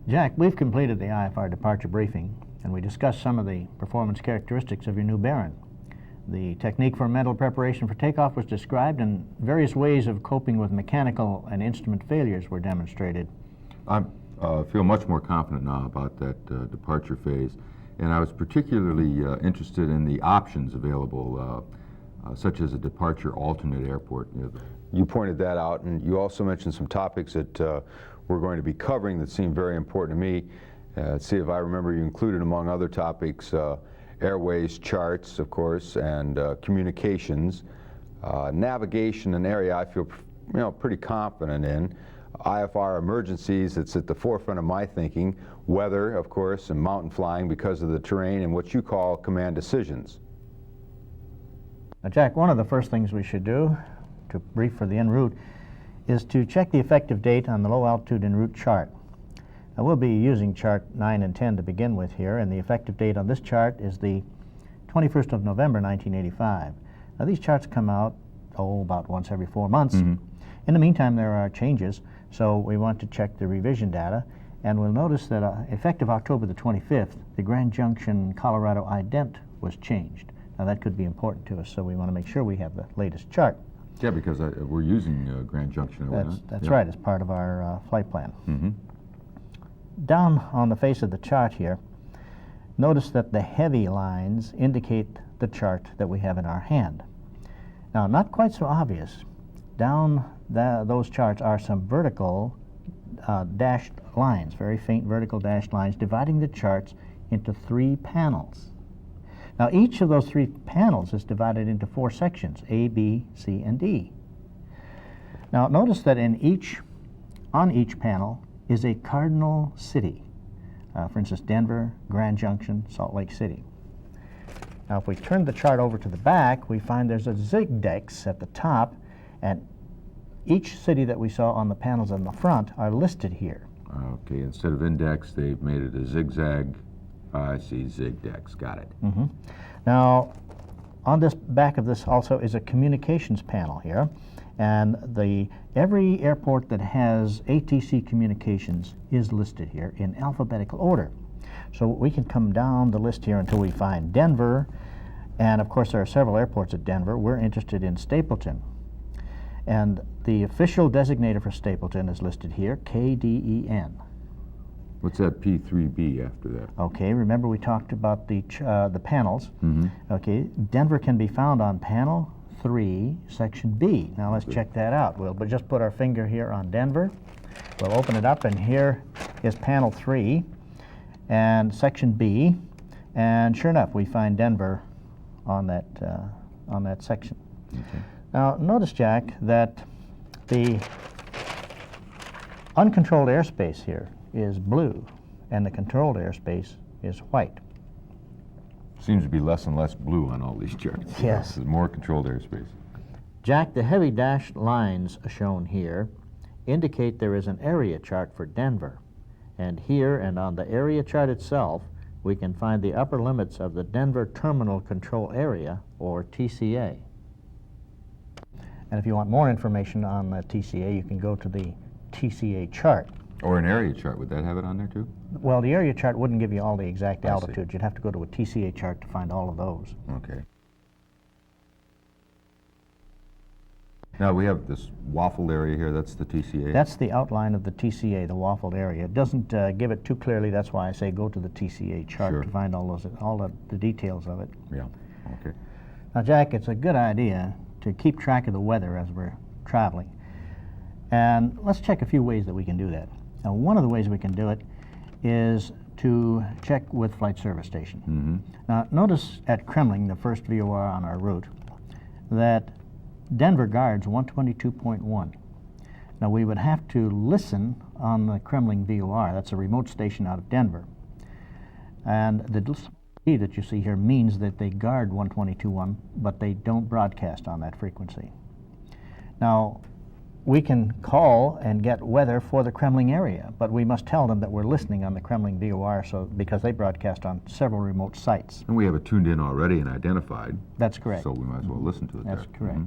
Jack, we've completed the IFR departure briefing, and we discussed some of the performance characteristics of your new Baron. The technique for mental preparation for takeoff was described, and various ways of coping with mechanical and instrument failures were demonstrated. I feel much more confident now about that departure phase, and I was particularly interested in the options available, such as a departure alternate airport. You pointed that out, and you also mentioned some topics that we're going to be covering that seem very important to me. Let's see if I remember, you included among other topics airways charts, of course, and communications, navigation, an area I feel pretty confident in, IFR emergencies, it's at the forefront of my thinking, weather, of course, and mountain flying because of the terrain, and what you call command decisions. Now, Jack, one of the first things we should do to brief for the en route is to check the effective date on the low altitude en route chart. Now, we'll be using chart 9 and 10 to begin with here, and the effective date on this chart is the 21st of November 1985. Now, these charts come out about once every 4 months. In the meantime, there are changes, so we want to check the revision data, and we'll notice that effective October the 25th, the Grand Junction Colorado ident was changed. Now, that could be important to us, so we want to make sure we have the latest chart. Yeah, because we're using Grand Junction. That's right, as part of our flight plan. Down on the face of the chart here, notice that the heavy lines indicate the chart that we have in our hand. Now, not quite so obvious. Down those charts are some vertical dashed lines, very faint vertical dashed lines, dividing the charts into 3 panels. Now, each of those 3 panels is divided into 4 sections, A, B, C, and D. Now, notice that on each panel is a cardinal city. For instance, Denver, Grand Junction, Salt Lake City. Now, if we turn the chart over to the back, we find there's a zigdex at the top, and each city that we saw on the panels on the front are listed here. Okay, instead of index, they've made it a zigzag. I see, zigdex, got it. Now, on this back of this also is a communications panel here, and every airport that has ATC communications is listed here in alphabetical order. So we can come down the list here until we find Denver, and of course there are several airports at Denver. We're interested in Stapleton, and the official designator for Stapleton is listed here, KDEN. What's that P3B after that? Okay, remember we talked about the panels. Okay, Denver can be found on panel 3, section B. Now let's check that out. We'll just put our finger here on Denver. We'll open it up, and here is panel 3 and section B, and sure enough, we find Denver on that section. Okay. Now notice, Jack, that the uncontrolled airspace here is blue, and the controlled airspace is white. Seems to be less and less blue on all these charts. Yes. There's more controlled airspace. Jack, the heavy dashed lines shown here indicate there is an area chart for Denver. And here and on the area chart itself, we can find the upper limits of the Denver Terminal Control Area, or TCA. And if you want more information on the TCA, you can go to the TCA chart. Or an area chart, would that have it on there too? Well, the area chart wouldn't give you all the exact altitudes. You'd have to go to a TCA chart to find all of those. Okay. Now we have this waffled area here, that's the TCA? That's the outline of the TCA, the waffled area. It doesn't give it too clearly, that's why I say go to the TCA chart to find all the details of it. Yeah, okay. Now, Jack, it's a good idea to keep track of the weather as we're traveling. And let's check a few ways that we can do that. Now, one of the ways we can do it is to check with Flight Service Station. Now, notice at Kremling, the first VOR on our route, that Denver guards 122.1. Now, we would have to listen on the Kremling VOR. That's a remote station out of Denver. And the speed that you see here means that they guard 122.1, but they don't broadcast on that frequency. Now, we can call and get weather for the Kremling area, but we must tell them that we're listening on the Kremling VOR because they broadcast on several remote sites. And we have it tuned in already and identified. That's correct. So we might as well listen to it. That's correct.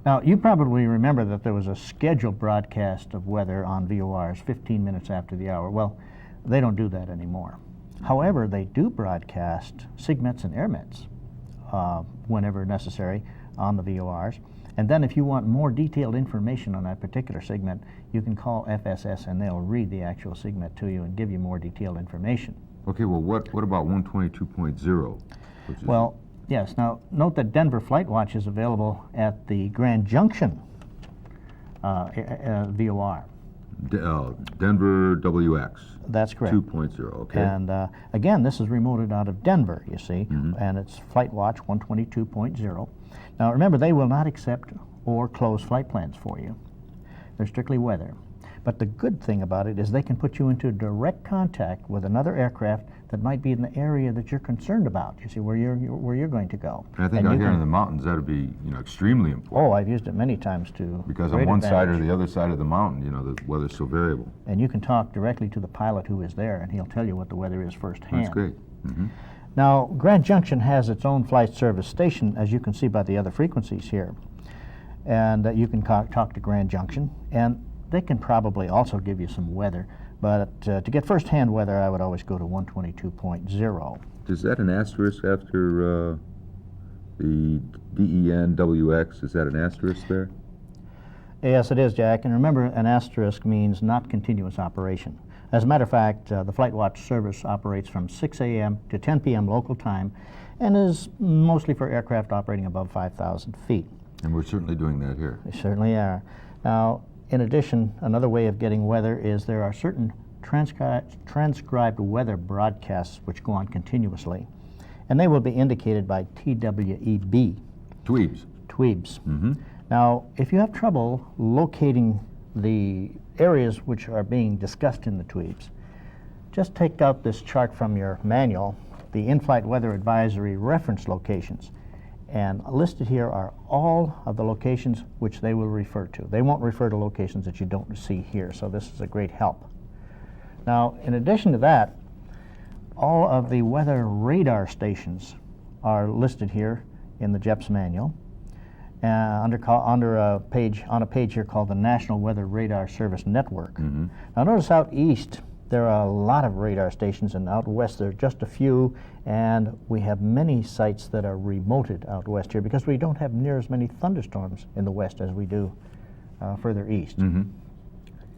Now, you probably remember that there was a scheduled broadcast of weather on VORs 15 minutes after the hour. Well, they don't do that anymore. However, they do broadcast SIGMETs and AirMETs whenever necessary on the VORs. And then if you want more detailed information on that particular SIGMET, you can call FSS and they'll read the actual SIGMET to you and give you more detailed information. Okay, well, what about 122.0? Well, yes. Now, note that Denver Flight Watch is available at the Grand Junction VOR. Denver WX. That's correct. 2.0, okay. And again, this is remoted out of Denver, you see, and it's Flight Watch 122.0. Now, remember, they will not accept or close flight plans for you. They're strictly weather. But the good thing about it is they can put you into direct contact with another aircraft that might be in the area that you're concerned about. You see, where you're going to go. And I think out here in the mountains, that would be, extremely important. Oh, I've used it many times too. Because on one side or the other side of the mountain, the weather's so variable. And you can talk directly to the pilot who is there, and he'll tell you what the weather is firsthand. That's great. Now, Grand Junction has its own flight service station, as you can see by the other frequencies here. And you can talk to Grand Junction, and they can probably also give you some weather. But to get first-hand weather, I would always go to 122.0. Is that an asterisk after the DEN WX? Is that an asterisk there? Yes, it is, Jack. And remember, an asterisk means not continuous operation. As a matter of fact, the Flight Watch service operates from 6 a.m. to 10 p.m. local time and is mostly for aircraft operating above 5,000 feet. And we're certainly doing that here. We certainly are. Now, in addition, another way of getting weather is there are certain transcribed weather broadcasts which go on continuously, and they will be indicated by TWEB. Tweebs. Tweebs. Now, if you have trouble locating the areas which are being discussed in the tweebs, just take out this chart from your manual, the in-flight weather advisory reference locations, and listed here are all of the locations which they will refer to. They won't refer to locations that you don't see here, so this is a great help. Now, in addition to that, all of the weather radar stations are listed here in the JEPS manual on a page here called the National Weather Radar Service Network. Now, notice out east there are a lot of radar stations, and out west there are just a few, and we have many sites that are remoted out west here because we don't have near as many thunderstorms in the west as we do further east.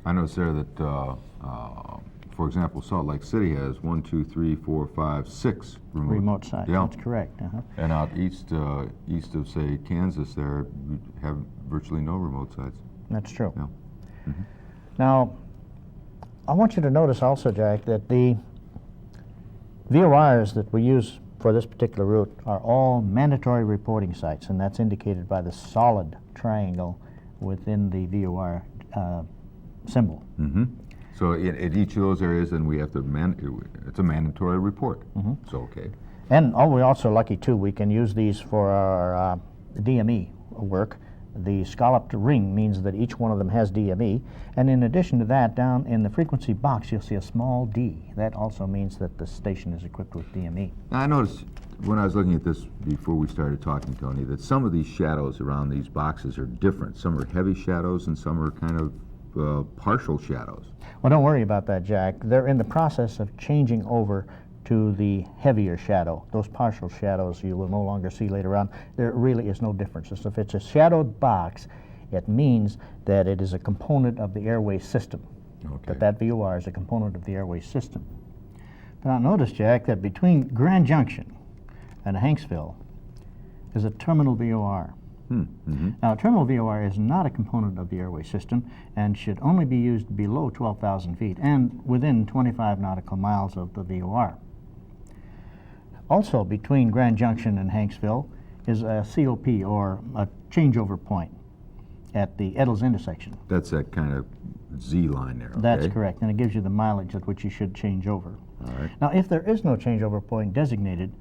I noticed there that, for example, Salt Lake City has 1, 2, 3, 4, 5, 6 remote sites. Yeah. That's correct. And out east of, say, Kansas, there we have virtually no remote sites. That's true. Yeah. Now, I want you to notice also, Jack, that the VORs that we use for this particular route are all mandatory reporting sites, and that's indicated by the solid triangle within the VOR symbol. So at each of those areas, then we have to it's a mandatory report. So, okay. And we're also lucky, too. We can use these for our DME work. The scalloped ring means that each one of them has DME. And in addition to that, down in the frequency box, you'll see a small D. That also means that the station is equipped with DME. Now, I noticed when I was looking at this before we started talking, Tony, that some of these shadows around these boxes are different. Some are heavy shadows and some are kind of partial shadows. Well, don't worry about that, Jack. They're in the process of changing over to the heavier shadow. Those partial shadows you will no longer see later on. There really is no difference. If it's a shadowed box, it means that it is a component of the airway system. Okay. That VOR is a component of the airway system. Now notice, Jack, that between Grand Junction and Hanksville is a terminal VOR. Now, a terminal VOR is not a component of the airway system and should only be used below 12,000 feet and within 25 nautical miles of the VOR. Also, between Grand Junction and Hanksville is a COP, or a changeover point, at the Eddles intersection. That's that kind of Z line there, okay? That's correct, and it gives you the mileage at which you should change over. All right. Now, if there is no changeover point designated,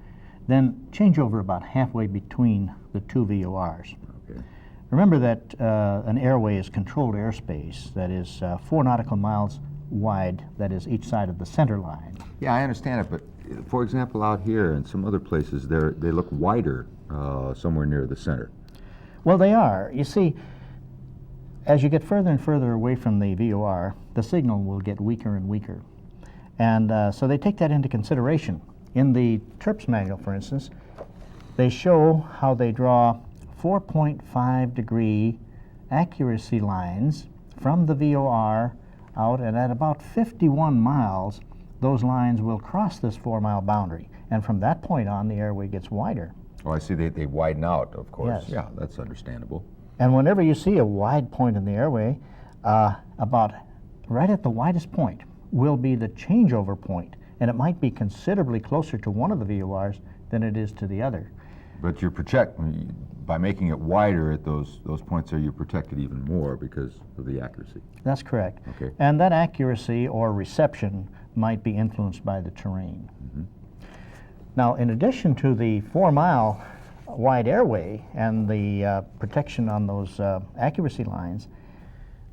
then change over about halfway between the two VORs. Okay. Remember that an airway is controlled airspace that is 4 nautical miles wide, that is each side of the center line. Yeah, I understand it, but for example, out here and some other places, they look wider somewhere near the center. Well, they are. You see, as you get further and further away from the VOR, the signal will get weaker and weaker. And so they take that into consideration. In the TRPS manual, for instance, they show how they draw 4.5 degree accuracy lines from the VOR out, and at about 51 miles, those lines will cross this 4-mile boundary. And from that point on, the airway gets wider. Oh, I see. They widen out, of course. Yes. Yeah, that's understandable. And whenever you see a wide point in the airway, about right at the widest point will be the changeover point, and it might be considerably closer to one of the VORs than it is to the other. But you're by making it wider at those points there, you're protected even more because of the accuracy. That's correct. Okay. And that accuracy or reception might be influenced by the terrain. Mm-hmm. Now, in addition to the 4-mile wide airway and the protection on those accuracy lines,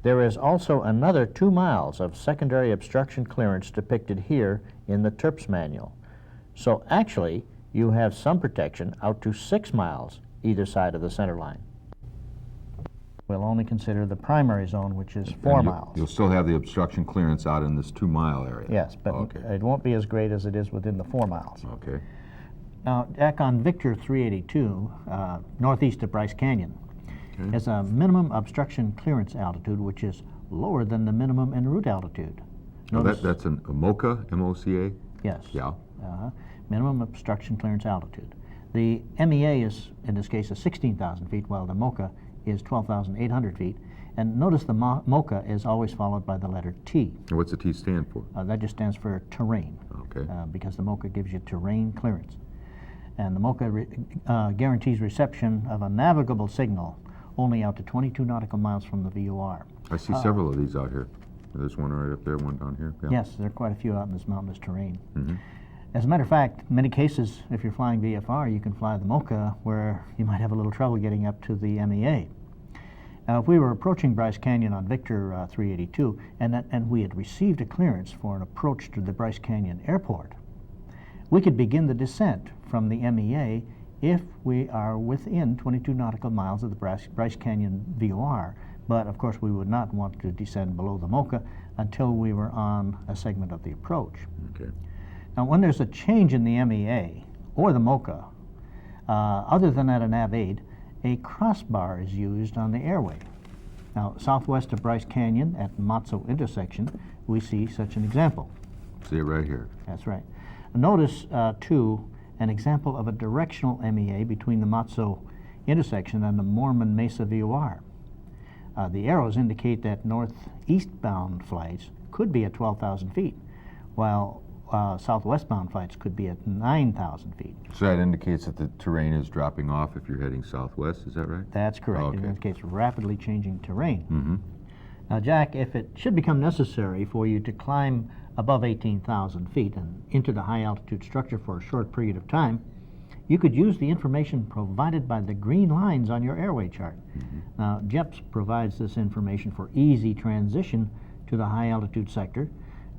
there is also another 2 miles of secondary obstruction clearance depicted here in the TRPS manual. So actually, you have some protection out to 6 miles either side of the center line. We'll only consider the primary zone, which is 4 miles. You'll still have the obstruction clearance out in this 2-mile area. Yes, but okay. it won't be as great as it is within the 4 miles. Okay. Now, Jack, on Victor 382, northeast of Bryce Canyon, has a minimum obstruction clearance altitude, which is lower than the minimum en route altitude. Now that's a MOCA, M-O-C-A? Yes. Yeah. Minimum obstruction clearance altitude. The MEA is, in this case, is 16,000 feet, while the MOCA is 12,800 feet. And notice the MOCA is always followed by the letter T. And what's the T stand for? That just stands for terrain. Okay. Because the MOCA gives you terrain clearance. And the MOCA guarantees reception of a navigable signal only out to 22 nautical miles from the VOR. I see several of these out here. There's one right up there, one down here. Yeah. Yes, there are quite a few out in this mountainous terrain. Mm-hmm. As a matter of fact, in many cases, if you're flying VFR, you can fly the MOCA where you might have a little trouble getting up to the MEA. Now, if we were approaching Bryce Canyon on Victor 382, and we had received a clearance for an approach to the Bryce Canyon airport, we could begin the descent from the MEA if we are within 22 nautical miles of the Bryce Canyon VOR. But of course, we would not want to descend below the MOCA until we were on a segment of the approach. Okay. Now, when there's a change in the MEA or the MOCA, other than at a nav aid, a crossbar is used on the airway. Now, southwest of Bryce Canyon at Matzo intersection, we see such an example. See it right here. That's right. Notice, too, an example of a directional MEA between the Matzo intersection and the Mormon Mesa VOR. The arrows indicate that northeastbound flights could be at 12,000 feet, while southwestbound flights could be at 9,000 feet. So that indicates that the terrain is dropping off if you're heading southwest, is that right? That's correct. Okay. It indicates rapidly changing terrain. Mm-hmm. Now, Jack, if it should become necessary for you to climb above 18,000 feet and into the high-altitude structure for a short period of time, you could use the information provided by the green lines on your airway chart. Mm-hmm. Now, JEPS provides this information for easy transition to the high-altitude sector,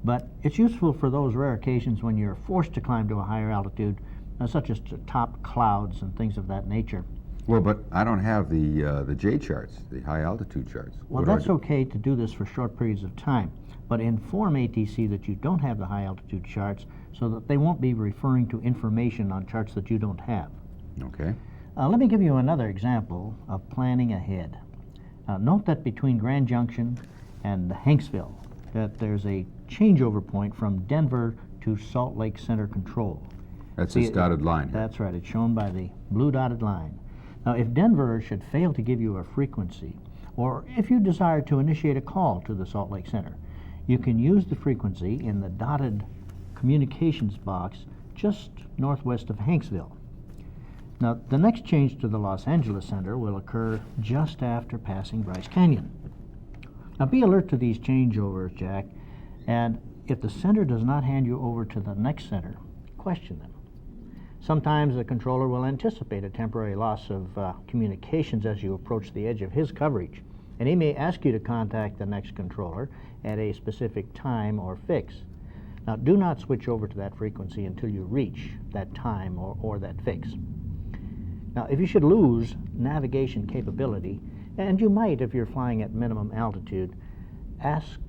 but it's useful for those rare occasions when you're forced to climb to a higher altitude, such as to top clouds and things of that nature. Well, but I don't have the J charts, the high altitude charts. Well, that's okay to do this for short periods of time, but inform ATC that you don't have the high altitude charts so that they won't be referring to information on charts that you don't have. Okay. Let me give you another example of planning ahead. Note that between Grand Junction and Hanksville, that there's a changeover point from Denver to Salt Lake Center Control. That's this dotted line. That's right. It's shown by the blue dotted line. Now, if Denver should fail to give you a frequency, or if you desire to initiate a call to the Salt Lake Center, you can use the frequency in the dotted communications box just northwest of Hanksville. Now, the next change to the Los Angeles Center will occur just after passing Bryce Canyon. Now, be alert to these changeovers, Jack, and if the center does not hand you over to the next center, question them. Sometimes the controller will anticipate a temporary loss of communications as you approach the edge of his coverage, and he may ask you to contact the next controller at a specific time or fix. Now, do not switch over to that frequency until you reach that time or that fix. Now, if you should lose navigation capability, and you might if you're flying at minimum altitude, ask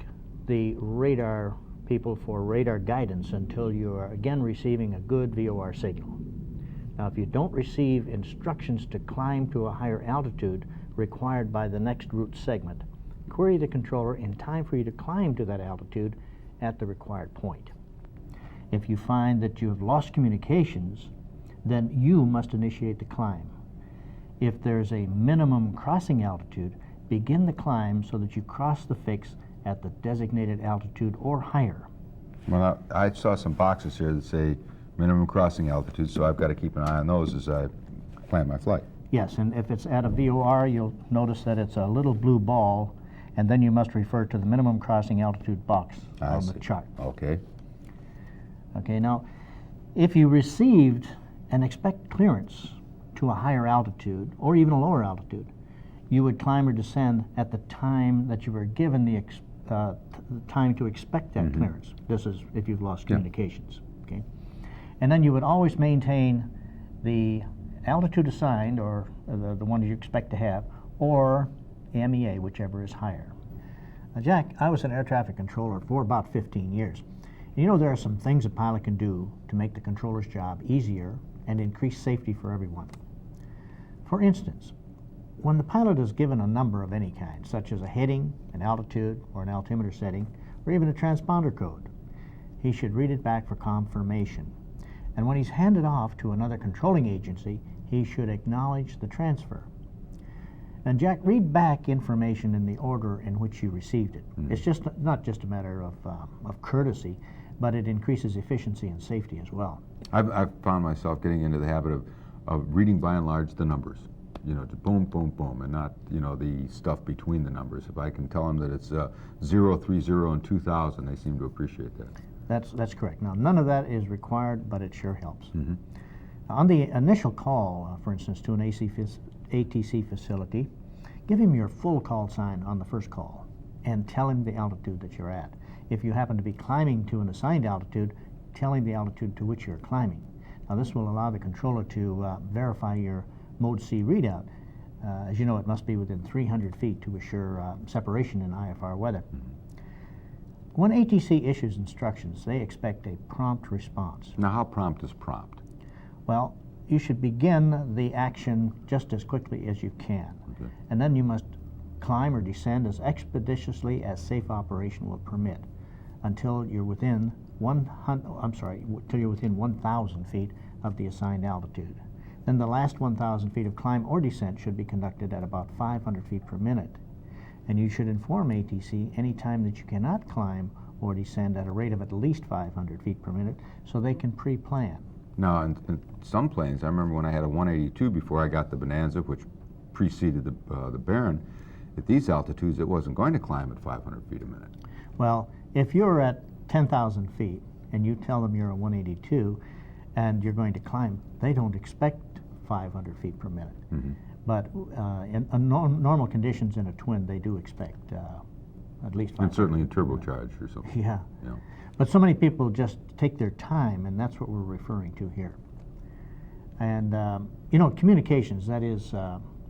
the radar people for radar guidance until you are again receiving a good VOR signal. Now, if you don't receive instructions to climb to a higher altitude required by the next route segment, query the controller in time for you to climb to that altitude at the required point. If you find that you have lost communications, then you must initiate the climb. If there's a minimum crossing altitude, begin the climb so that you cross the fix at the designated altitude or higher. Well, I saw some boxes here that say minimum crossing altitude, so I've got to keep an eye on those as I plan my flight. Yes, and if it's at a VOR, you'll notice that it's a little blue ball, and then you must refer to the minimum crossing altitude box on the chart. Okay. Okay, now, if you received and expect clearance to a higher altitude, or even a lower altitude, you would climb or descend at the time that you were given the time to expect that clearance. This is if you've lost communications. Okay, and then you would always maintain the altitude assigned, or the one you expect to have, or MEA, whichever is higher. Now, Jack, I was an air traffic controller for about 15 years. And you know, there are some things a pilot can do to make the controller's job easier and increase safety for everyone. For instance, when the pilot is given a number of any kind, such as a heading, an altitude, or an altimeter setting, or even a transponder code, he should read it back for confirmation. And when he's handed off to another controlling agency, he should acknowledge the transfer. And Jack, read back information in the order in which you received it. It's just not just a matter of courtesy, but it increases efficiency and safety as well. I've found myself getting into the habit of reading by and large the numbers. You know, just boom, boom, boom, and not, you know, the stuff between the numbers. If I can tell them that it's 030 and 2000, they seem to appreciate that. That's correct. Now, none of that is required, but it sure helps. On the initial call, for instance, to an ATC facility, give him your full call sign on the first call and tell him the altitude that you're at. If you happen to be climbing to an assigned altitude, tell him the altitude to which you're climbing. Now, this will allow the controller to verify your Mode C readout. As you know, it must be within 300 feet to assure separation in IFR weather. When ATC issues instructions, they expect a prompt response. Now, how prompt is prompt? Well, you should begin the action just as quickly as you can. Okay. And then you must climb or descend as expeditiously as safe operation will permit until you're within 1,000 feet of the assigned altitude. Then the last 1,000 feet of climb or descent should be conducted at about 500 feet per minute. And you should inform ATC any time that you cannot climb or descend at a rate of at least 500 feet per minute so they can pre-plan. Now, in some planes, I remember when I had a 182 before I got the Bonanza, which preceded the Baron, at these altitudes it wasn't going to climb at 500 feet a minute. Well, if you're at 10,000 feet and you tell them you're a 182 and you're going to climb, they don't expect 500 feet per minute. But in normal conditions in a twin, they do expect at least 500. And certainly in turbocharged or something. Yeah. Yeah. But so many people just take their time, and that's what we're referring to here. And, you know, communications, that is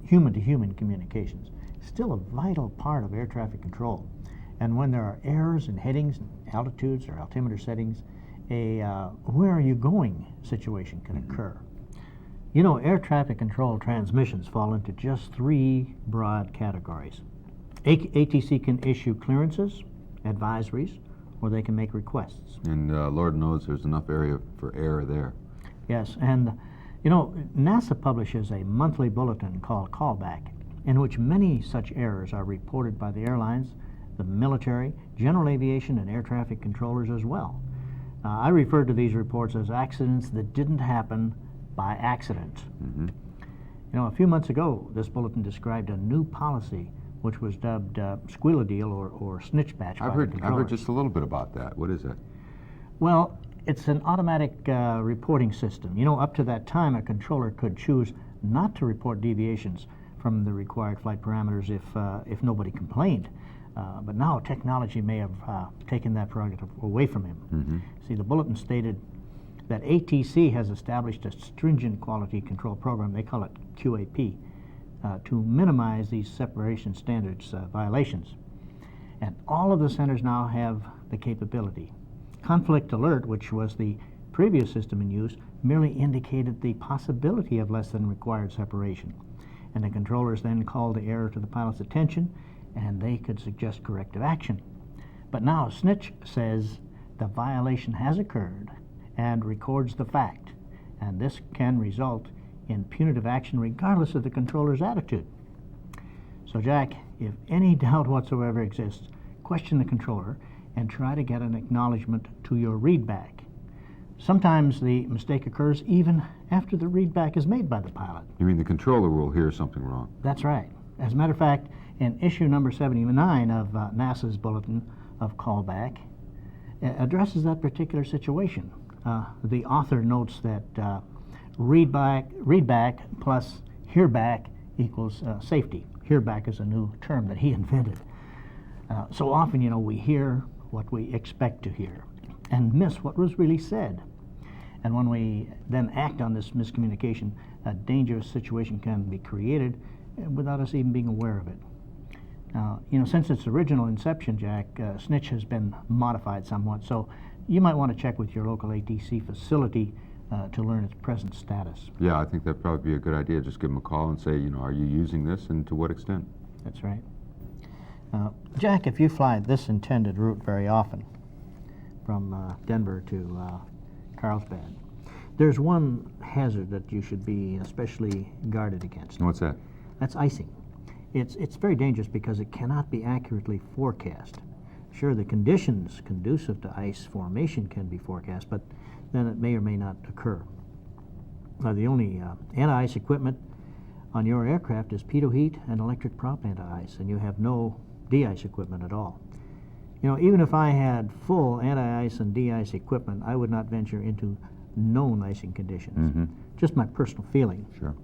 human-to-human communications, still a vital part of air traffic control. And when there are errors in headings, altitudes, or altimeter settings, a where are you going situation can occur. You know, air traffic control transmissions fall into just 3 broad categories. ATC can issue clearances, advisories, or they can make requests. And Lord knows there's enough area for error there. Yes, and you know, NASA publishes a monthly bulletin called Callback, in which many such errors are reported by the airlines, the military, general aviation, and air traffic controllers as well. I refer to these reports as accidents that didn't happen by accident. You know, a few months ago, this bulletin described a new policy which was dubbed squeal a deal or snitch batch by the controllers. I've heard just a little bit about that. What is it? Well, it's an automatic reporting system. You know, up to that time, a controller could choose not to report deviations from the required flight parameters if nobody complained. But now technology may have taken that prerogative away from him. See, the bulletin stated, that ATC has established a stringent quality control program, they call it QAP, to minimize these separation standards violations. And all of the centers now have the capability. Conflict Alert, which was the previous system in use, merely indicated the possibility of less than required separation. And the controllers then called the error to the pilot's attention, and they could suggest corrective action. But now Snitch says the violation has occurred and records the fact, and this can result in punitive action regardless of the controller's attitude. So Jack, if any doubt whatsoever exists, question the controller and try to get an acknowledgement to your readback. Sometimes the mistake occurs even after the readback is made by the pilot. You mean the controller will hear something wrong? That's right. As a matter of fact, in issue number 79 of NASA's Bulletin of Callback, addresses that particular situation. The author notes that readback plus hearback equals safety. Hearback is a new term that he invented. So often, we hear what we expect to hear and miss what was really said. And when we then act on this miscommunication, a dangerous situation can be created without us even being aware of it. Now, since its original inception, Jack, Snitch has been modified somewhat, so you might want to check with your local ATC facility to learn its present status. Yeah, I think that'd probably be a good idea. Just give them a call and say, are you using this and to what extent? That's right. Jack, if you fly this intended route very often, from Denver to Carlsbad, there's one hazard that you should be especially guarded against. What's that? That's icing. It's very dangerous because it cannot be accurately forecast. Sure, the conditions conducive to ice formation can be forecast, but then it may or may not occur. The only anti-ice equipment on your aircraft is pitot heat and electric prop anti-ice, and you have no de-ice equipment at all. Even if I had full anti-ice and de-ice equipment, I would not venture into known icing conditions. Mm-hmm. Just my personal feeling. Sure.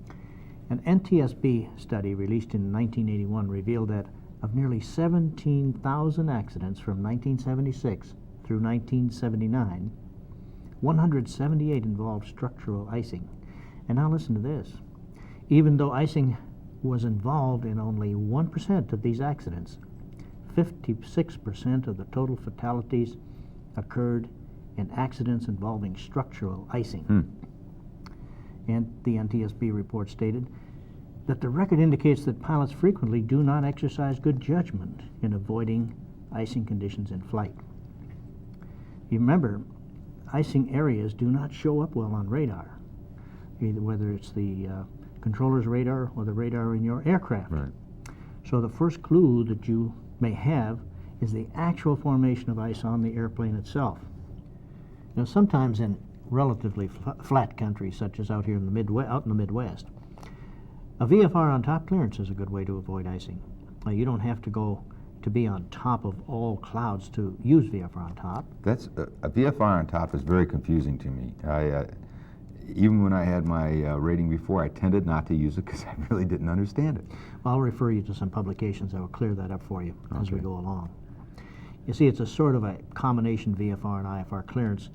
An NTSB study released in 1981 revealed that of nearly 17,000 accidents from 1976 through 1979, 178 involved structural icing. And now listen to this. Even though icing was involved in only 1% of these accidents, 56% of the total fatalities occurred in accidents involving structural icing. And the NTSB report stated that the record indicates that pilots frequently do not exercise good judgment in avoiding icing conditions in flight. You remember, icing areas do not show up well on radar, either whether it's the controller's radar or the radar in your aircraft. Right. So the first clue that you may have is the actual formation of ice on the airplane itself. Sometimes in relatively flat country, such as out here in the Midwest, a VFR on top clearance is a good way to avoid icing. You don't have to go to be on top of all clouds to use VFR on top. That's a VFR on top is very confusing to me. Even when I had my rating before, I tended not to use it because I really didn't understand it. Well, I'll refer you to some publications that will clear that up for you as we Okay. go along. You see, it's a sort of a combination VFR and IFR clearance,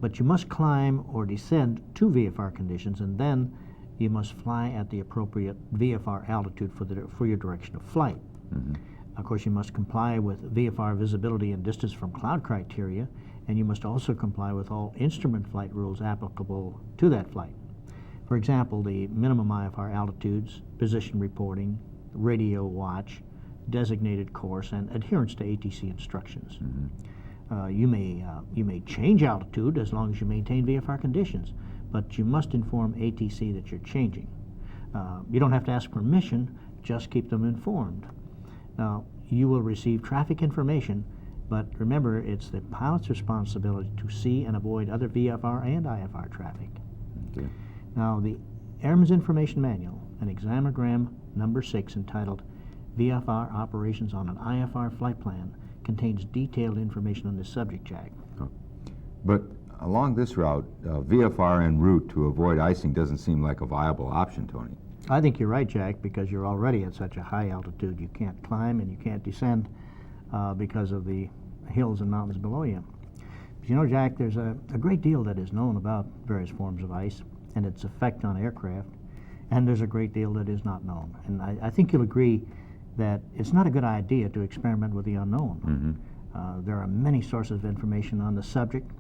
but you must climb or descend to VFR conditions, and then you must fly at the appropriate VFR altitude for your direction of flight. Mm-hmm. Of course, you must comply with VFR visibility and distance from cloud criteria, and you must also comply with all instrument flight rules applicable to that flight. For example, the minimum IFR altitudes, position reporting, radio watch, designated course, and adherence to ATC instructions. Mm-hmm. You may change altitude as long as you maintain VFR conditions, but you must inform ATC that you're changing. You don't have to ask permission, just keep them informed. Now, you will receive traffic information, but remember, it's the pilot's responsibility to see and avoid other VFR and IFR traffic. Okay. Now, the Airman's Information Manual, an examogram number 6 entitled VFR Operations on an IFR Flight Plan, contains detailed information on this subject, Jack. But along this route, VFR en route to avoid icing doesn't seem like a viable option, Tony. I think you're right, Jack, because you're already at such a high altitude. You can't climb and you can't descend because of the hills and mountains below you. You know, Jack, there's a great deal that is known about various forms of ice and its effect on aircraft, and there's a great deal that is not known. And I think you'll agree that it's not a good idea to experiment with the unknown. There are many sources of information on the subject,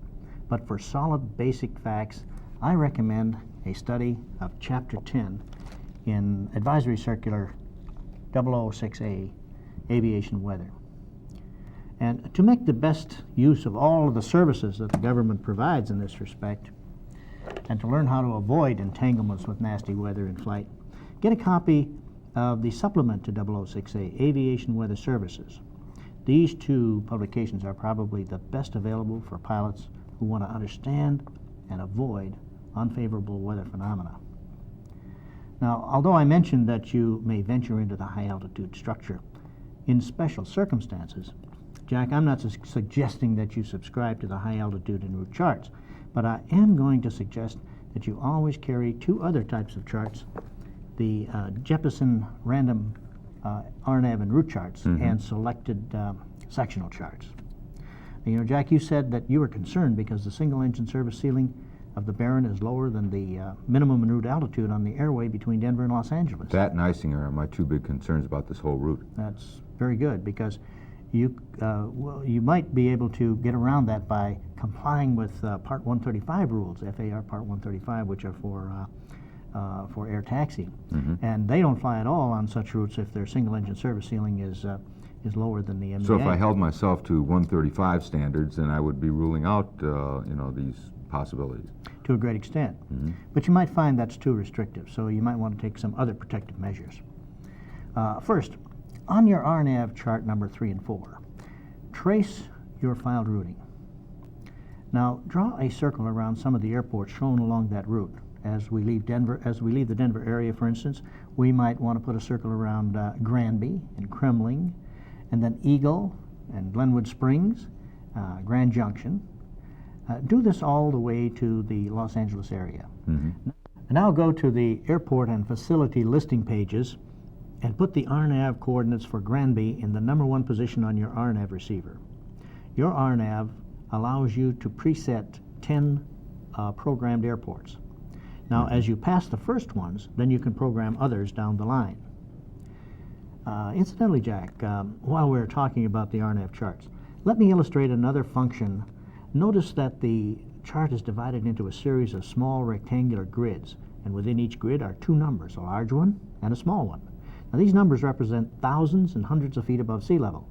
but for solid basic facts, I recommend a study of Chapter 10 in Advisory Circular 006A, Aviation Weather. And to make the best use of all of the services that the government provides in this respect, and to learn how to avoid entanglements with nasty weather in flight, get a copy of the supplement to 006A, Aviation Weather Services. These two publications are probably the best available for pilots who want to understand and avoid unfavorable weather phenomena. Now, although I mentioned that you may venture into the high-altitude structure in special circumstances, Jack, I'm not suggesting that you subscribe to the high-altitude en route charts, but I am going to suggest that you always carry two other types of charts, the Jeppesen random RNAV en route charts and selected sectional charts. You know, Jack, you said that you were concerned because the single-engine service ceiling of the Baron is lower than the minimum en route altitude on the airway between Denver and Los Angeles. That and icinger are my two big concerns about this whole route. That's very good, because you might be able to get around that by complying with Part 135 rules, FAR Part 135, which are for air taxi. And they don't fly at all on such routes if their single-engine service ceiling is lower than the MEA. So if I held myself to 135 standards, then I would be ruling out, you know, these possibilities. To a great extent. But you might find that's too restrictive, so you might want to take some other protective measures. First, on your RNAV chart number 3 and 4, trace your filed routing. Now, draw a circle around some of the airports shown along that route. As we leave the Denver area, for instance, we might want to put a circle around Granby and Kremling, and then Eagle and Glenwood Springs, Grand Junction. Do this all the way to the Los Angeles area. Now go to the airport and facility listing pages and put the RNAV coordinates for Granby in the #1 position on your RNAV receiver. Your RNAV allows you to preset 10 programmed airports. Now, as you pass the first ones, then you can program others down the line. Incidentally, Jack, while we're talking about the RNAV charts, let me illustrate another function. Notice that the chart is divided into a series of small rectangular grids, and within each grid are two numbers, a large one and a small one. Now, these numbers represent thousands and hundreds of feet above sea level.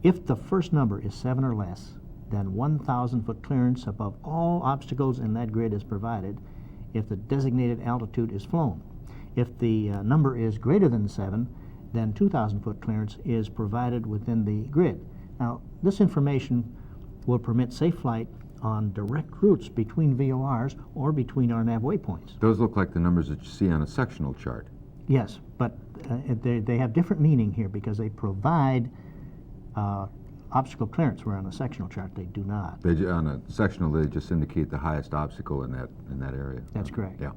If the first number is 7 or less, then 1,000-foot clearance above all obstacles in that grid is provided if the designated altitude is flown. If the number is greater than 7, then 2,000-foot clearance is provided within the grid. Now, this information will permit safe flight on direct routes between VORs or between RNAV waypoints. Those look like the numbers that you see on a sectional chart. Yes, but they have different meaning here because they provide obstacle clearance, where on a sectional chart they do not. On a sectional, they just indicate the highest obstacle in that area. That's correct. Yeah.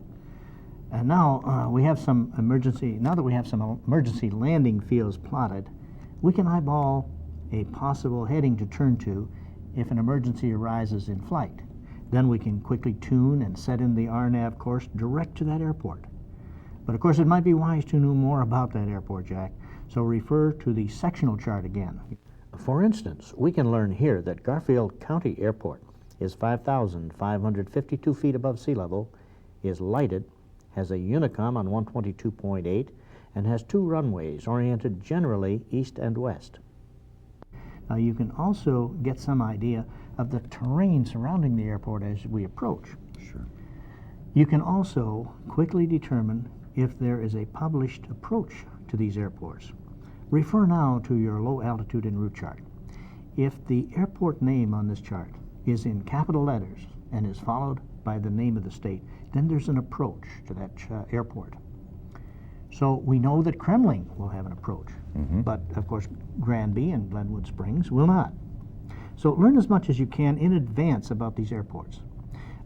And now we have some emergency. Now that we have some emergency landing fields plotted, we can eyeball a possible heading to turn to if an emergency arises in flight. Then we can quickly tune and set in the RNAV course direct to that airport. But of course, it might be wise to know more about that airport, Jack, so refer to the sectional chart again. For instance, we can learn here that Garfield County Airport is 5,552 feet above sea level, is lighted, has a Unicom on 122.8, and has two runways oriented generally east and west. Now, you can also get some idea of the terrain surrounding the airport as we approach. Sure. You can also quickly determine if there is a published approach to these airports. Refer now to your low altitude en route chart. If the airport name on this chart is in capital letters and is followed by the name of the state, then there's an approach to that airport. So we know that Kremling will have an approach, but of course Granby and Glenwood Springs will not. So learn as much as you can in advance about these airports.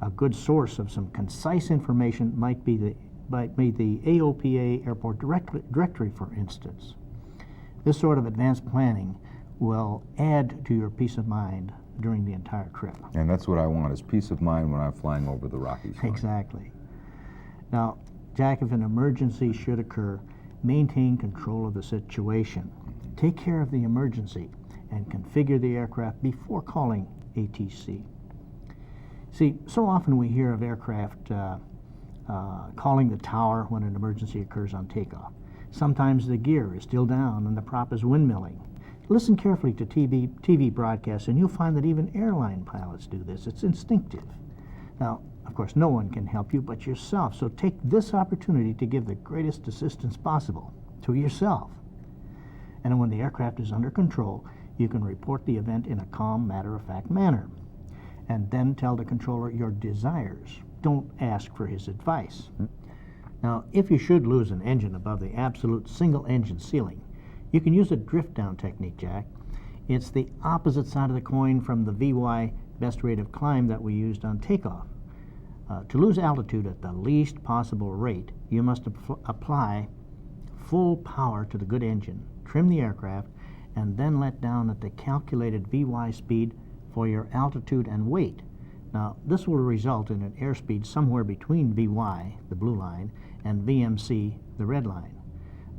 A good source of some concise information might be the AOPA airport directory, for instance. This sort of advanced planning will add to your peace of mind during the entire trip. And that's what I want, is peace of mind when I'm flying over the Rockies. Exactly. Now, Jack, if an emergency should occur, maintain control of the situation. Take care of the emergency and configure the aircraft before calling ATC. See, so often we hear of aircraft calling the tower when an emergency occurs on takeoff. Sometimes the gear is still down and the prop is windmilling. Listen carefully to TV broadcasts and you'll find that even airline pilots do this. It's instinctive. Now, of course, no one can help you but yourself, so take this opportunity to give the greatest assistance possible to yourself. And when the aircraft is under control, you can report the event in a calm, matter-of-fact manner. And then tell the controller your desires. Don't ask for his advice. Now, if you should lose an engine above the absolute single engine ceiling, you can use a drift down technique, Jack. It's the opposite side of the coin from the VY best rate of climb that we used on takeoff. To lose altitude at the least possible rate, you must apply full power to the good engine, trim the aircraft, and then let down at the calculated VY speed for your altitude and weight. Now, this will result in an airspeed somewhere between VY, the blue line, and VMC, the red line.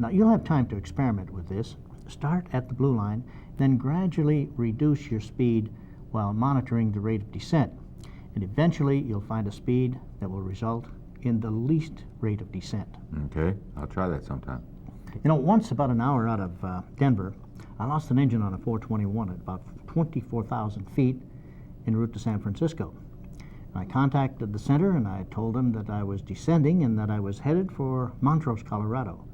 Now, you'll have time to experiment with this. Start at the blue line, then gradually reduce your speed while monitoring the rate of descent. And eventually, you'll find a speed that will result in the least rate of descent. Okay, I'll try that sometime. You know, once about an hour out of Denver, I lost an engine on a 421 at about 24,000 feet en route to San Francisco. I contacted the center and I told them that I was descending and that I was headed for Montrose, Colorado.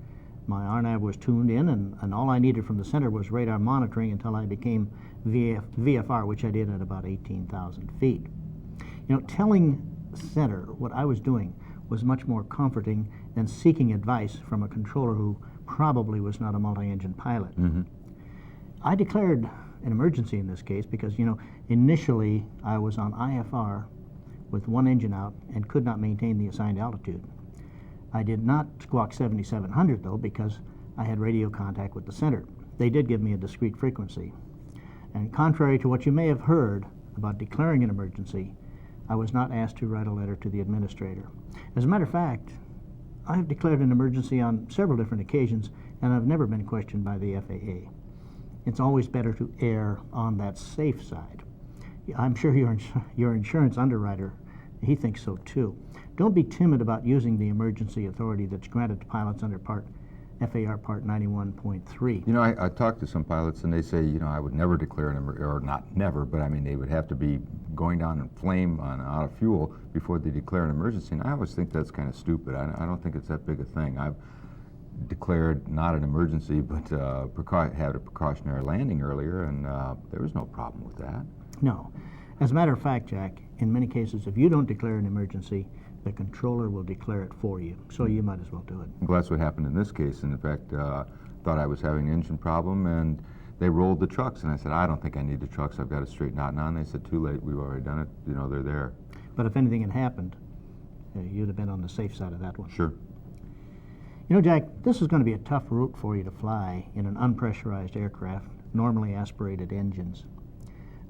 My RNAV was tuned in and all I needed from the center was radar monitoring until I became VFR, which I did at about 18,000 feet. You know, telling center what I was doing was much more comforting than seeking advice from a controller who probably was not a multi-engine pilot. I declared an emergency in this case because, you know, initially I was on IFR with one engine out and could not maintain the assigned altitude. I did not squawk 7700 though because I had radio contact with the center. They did give me a discrete frequency. And contrary to what you may have heard about declaring an emergency, I was not asked to write a letter to the administrator. As a matter of fact, I have declared an emergency on several different occasions and I've never been questioned by the FAA. It's always better to err on that safe side. I'm sure your insurance underwriter, he thinks so too. Don't be timid about using the emergency authority that's granted to pilots under FAR Part 91.3. You know, I talked to some pilots and they say, you know, I would never declare an emergency, or not never, but I mean, they would have to be going down in flame out of fuel before they declare an emergency. And I always think that's kind of stupid. I don't think it's that big a thing. I've declared not an emergency, but had a precautionary landing earlier, and there was no problem with that. No. As a matter of fact, Jack, in many cases, if you don't declare an emergency, the controller will declare it for you, so you might as well do it. Well, that's what happened in this case. And in fact, thought I was having an engine problem, and they rolled the trucks. And I said, I don't think I need the trucks. I've got a straight knot now. And they said, too late. We've already done it. You know, they're there. But if anything had happened, you'd have been on the safe side of that one. Sure. You know, Jack, this is going to be a tough route for you to fly in an unpressurized aircraft, normally aspirated engines.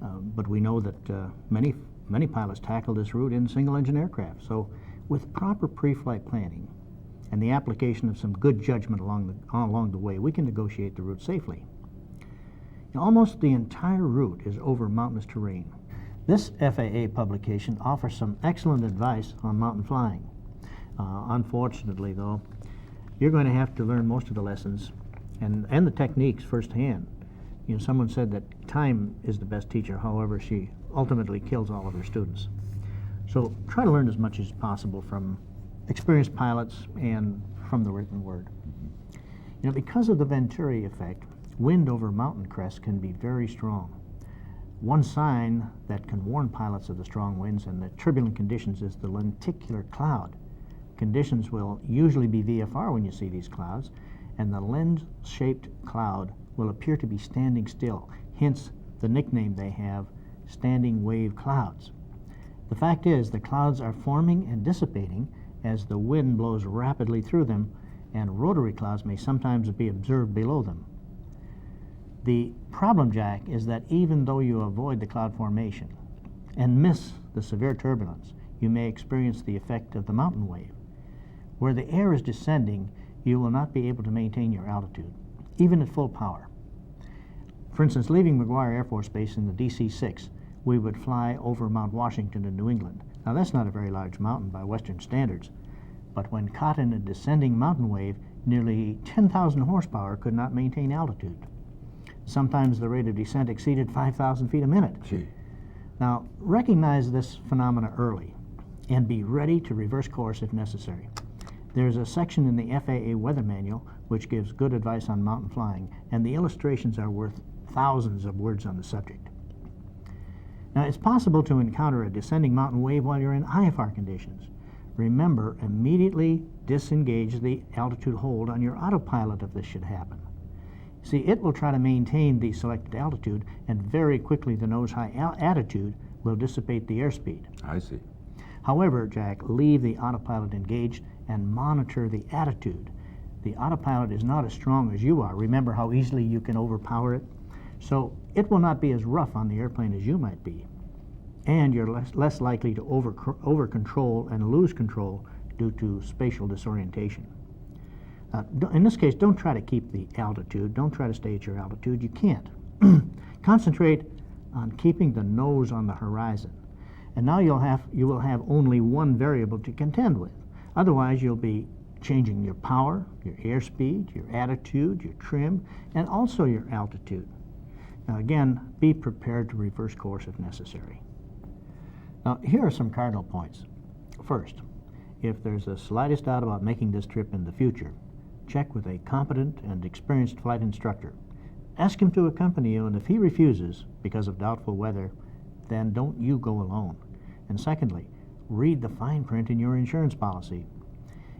But we know that many pilots tackle this route in single-engine aircraft. So with proper pre-flight planning and the application of some good judgment along the way, we can negotiate the route safely. Almost the entire route is over mountainous terrain. This FAA publication offers some excellent advice on mountain flying. Unfortunately, though, you're going to have to learn most of the lessons and the techniques firsthand. You know, someone said that time is the best teacher, however, she ultimately kills all of her students. So try to learn as much as possible from experienced pilots and from the written word. You know, because of the Venturi effect, wind over mountain crests can be very strong. One sign that can warn pilots of the strong winds and the turbulent conditions is the lenticular cloud. Conditions will usually be VFR when you see these clouds, and the lens-shaped cloud will appear to be standing still, hence the nickname they have, standing wave clouds. The fact is, the clouds are forming and dissipating as the wind blows rapidly through them, and rotary clouds may sometimes be observed below them. The problem, Jack, is that even though you avoid the cloud formation and miss the severe turbulence, you may experience the effect of the mountain wave. Where the air is descending, you will not be able to maintain your altitude, even at full power. For instance, leaving McGuire Air Force Base in the DC-6, we would fly over Mount Washington in New England. Now, that's not a very large mountain by Western standards, but when caught in a descending mountain wave, nearly 10,000 horsepower could not maintain altitude. Sometimes the rate of descent exceeded 5,000 feet a minute. Gee. Now, recognize this phenomena early and be ready to reverse course if necessary. There's a section in the FAA weather manual which gives good advice on mountain flying, and the illustrations are worth thousands of words on the subject. Now, it's possible to encounter a descending mountain wave while you're in IFR conditions. Remember, immediately disengage the altitude hold on your autopilot if this should happen. See, it will try to maintain the selected altitude, and very quickly the nose-high attitude will dissipate the airspeed. I see. However, Jack, leave the autopilot engaged and monitor the attitude. The autopilot is not as strong as you are. Remember how easily you can overpower it? So it will not be as rough on the airplane as you might be. And you're less likely to over-control and lose control due to spatial disorientation. In this case, don't try to keep the altitude. Don't try to stay at your altitude. You can't. Concentrate on keeping the nose on the horizon. And now you will have only one variable to contend with. Otherwise, you'll be changing your power, your airspeed, your attitude, your trim, and also your altitude. Now again, be prepared to reverse course if necessary. Now, here are some cardinal points. First, if there's the slightest doubt about making this trip in the future, check with a competent and experienced flight instructor. Ask him to accompany you, and if he refuses because of doubtful weather, then don't you go alone. And secondly, read the fine print in your insurance policy.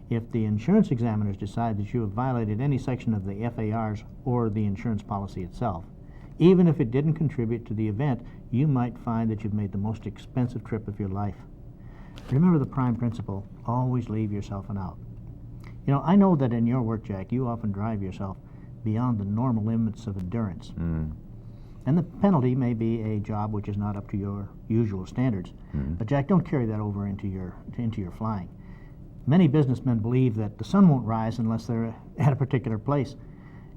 If the insurance examiners decide that you have violated any section of the FARs or the insurance policy itself, even if it didn't contribute to the event, you might find that you've made the most expensive trip of your life. Remember the prime principle, always leave yourself an out. You know, I know that in your work, Jack, you often drive yourself beyond the normal limits of endurance. And the penalty may be a job which is not up to your usual standards. But Jack, don't carry that over into your flying. Many businessmen believe that the sun won't rise unless they're at a particular place.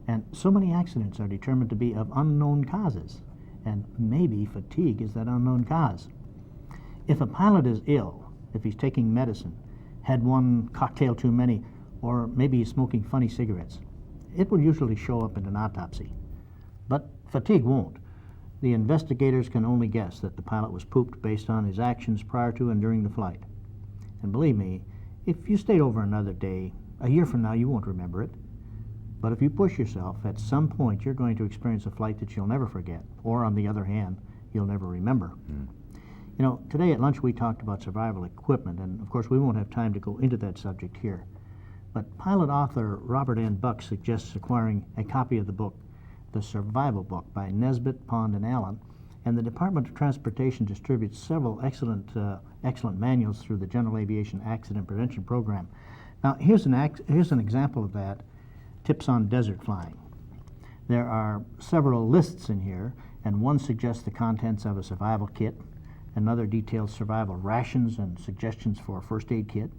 And so many accidents are determined to be of unknown causes. And maybe fatigue is that unknown cause. If a pilot is ill, if he's taking medicine, had one cocktail too many, or maybe he's smoking funny cigarettes, it will usually show up in an autopsy. But fatigue won't. The investigators can only guess that the pilot was pooped based on his actions prior to and during the flight. And believe me, if you stayed over another day, a year from now you won't remember it. But if you push yourself, at some point you're going to experience a flight that you'll never forget, or on the other hand, you'll never remember. You know, today at lunch we talked about survival equipment, and of course we won't have time to go into that subject here. But pilot author Robert N. Buck suggests acquiring a copy of the book, The Survival Book by Nesbitt, Pond, and Allen, and the Department of Transportation distributes several excellent manuals through the General Aviation Accident Prevention Program. Now, here's an example of that, Tips on Desert Flying. There are several lists in here, and one suggests the contents of a survival kit, another details survival rations and suggestions for a first aid kit,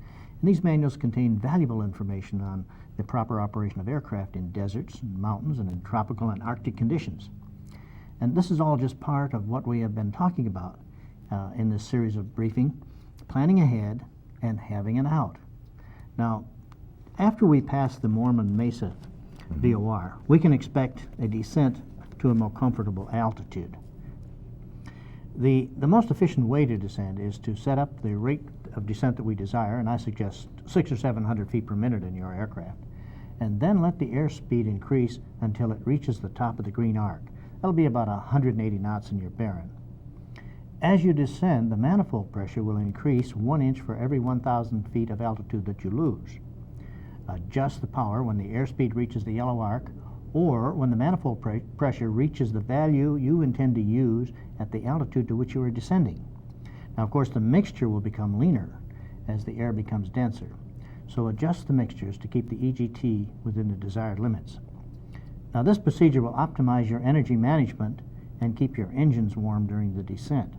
and these manuals contain valuable information on the proper operation of aircraft in deserts and mountains and in tropical and Arctic conditions. And this is all just part of what we have been talking about in this series of briefing, planning ahead and having an out. Now, after we pass the Mormon Mesa VOR, we can expect a descent to a more comfortable altitude. The most efficient way to descend is to set up the rate of descent that we desire, and I suggest 600 or 700 feet per minute in your aircraft, and then let the airspeed increase until it reaches the top of the green arc. That'll be about 180 knots in your bearing. As you descend, the manifold pressure will increase 1 inch for every 1,000 feet of altitude that you lose. Adjust the power when the airspeed reaches the yellow arc, or when the manifold pressure reaches the value you intend to use at the altitude to which you are descending. Now, of course, the mixture will become leaner as the air becomes denser, so adjust the mixtures to keep the EGT within the desired limits. Now, this procedure will optimize your energy management and keep your engines warm during the descent.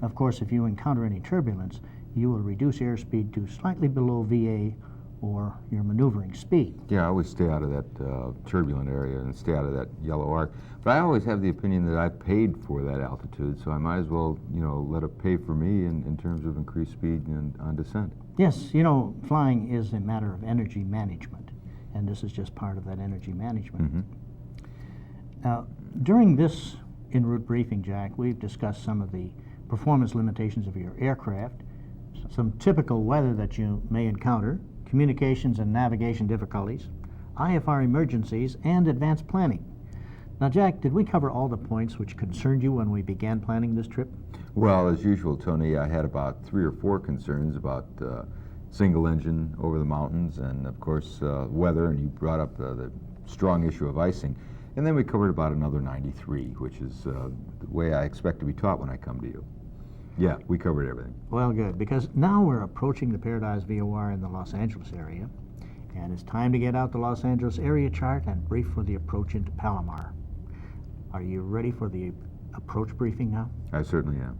Of course, if you encounter any turbulence, you will reduce airspeed to slightly below VA or your maneuvering speed. Yeah, I always stay out of that turbulent area and stay out of that yellow arc. But I always have the opinion that I paid for that altitude, so I might as well, let it pay for me in terms of increased speed and on descent. Yes, flying is a matter of energy management, and this is just part of that energy management. Mm-hmm. Now, during this en route briefing, Jack, we've discussed some of the performance limitations of your aircraft, some typical weather that you may encounter, communications and navigation difficulties, IFR emergencies, and advanced planning. Now, Jack, did we cover all the points which concerned you when we began planning this trip? Well, as usual, Tony, I had about 3 or 4 concerns about single engine over the mountains and, of course, weather, and you brought up the strong issue of icing. And then we covered about another 93, which is the way I expect to be taught when I come to you. Yeah, we covered everything. Well, good, because now we're approaching the Paradise VOR in the Los Angeles area, and it's time to get out the Los Angeles area chart and brief for the approach into Palomar. Are you ready for the approach briefing now? I certainly am.